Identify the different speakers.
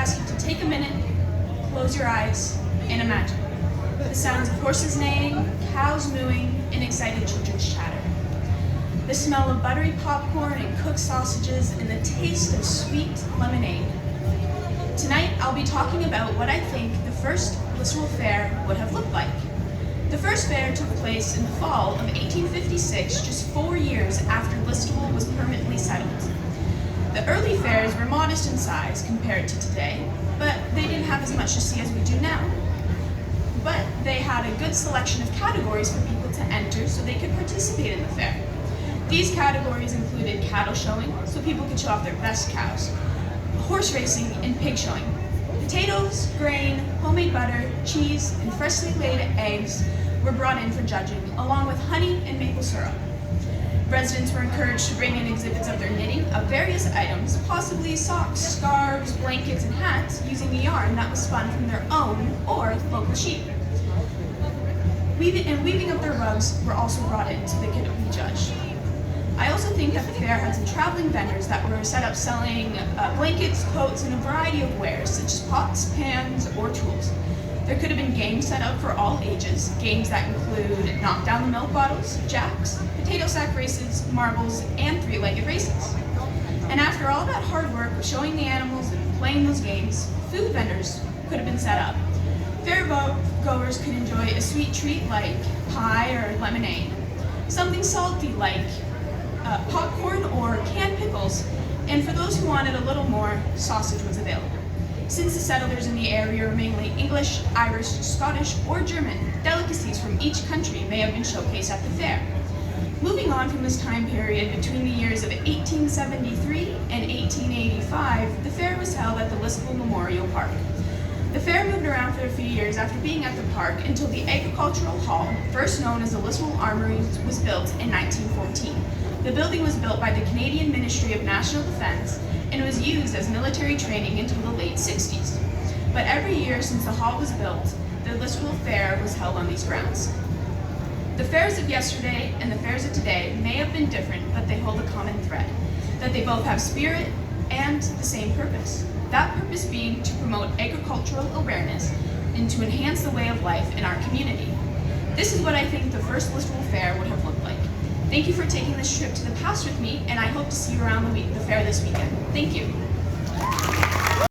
Speaker 1: ask you to take a minute, close your eyes, and imagine the sounds of horses neighing, cows mooing, and excited children's chatter. The smell of buttery popcorn and cooked sausages and the taste of sweet lemonade. Tonight, I'll be talking about what I think the first Listowel Fair would have looked like. The first fair took place in the fall of 1856, just 4 years after Listowel was permanently settled. The early fairs were modest in size compared to today, but they didn't have as much to see as we do now. But they had a good selection of categories for people to enter so they could participate in the fair. These categories included cattle showing, so people could show off their best cows, horse racing, and pig showing. Potatoes, grain, homemade butter, cheese, and freshly laid eggs were brought in for judging, along with honey and maple syrup. Residents were encouraged to bring in exhibits of their knitting of various items, possibly socks, scarves, blankets, and hats, using the yarn that was spun from their own or local sheep. Weaving of their rugs were also brought in so they could be judged. I also think that the fair had some traveling vendors that were set up selling blankets, coats, and a variety of wares, such as pots, pans, or tools. There could have been games set up for all ages, games that include knock down the milk bottles, jacks, potato sack races, marbles, and three-legged races. And after all that hard work of showing the animals and playing those games, food vendors could have been set up. Fair goers could enjoy a sweet treat like pie or lemonade, something salty like popcorn or canned pickles, and for those who wanted a little more, sausage was available. Since the settlers in the area were mainly English, Irish, Scottish, or German, delicacies from each country may have been showcased at the fair. Moving on from this time period between the years of 1873 and 1885, the fair was held at the Listowel Memorial Park. The fair moved around for a few years after being at the park until the Agricultural Hall, first known as the Listowel Armory, was built in 1914. The building was built by the Canadian Ministry of National Defence and was used as military training until the late 60s. But every year since the hall was built, the Listowel Fair was held on these grounds. The fairs of yesterday and the fairs of today may have been different, but they hold a common thread, that they both have spirit and the same purpose. That purpose being to promote agricultural awareness and to enhance the way of life in our community. This is what I think the first Listowel Fair would have looked like. Thank you for taking this trip to the past with me, and I hope to see you around the fair this weekend. Thank you.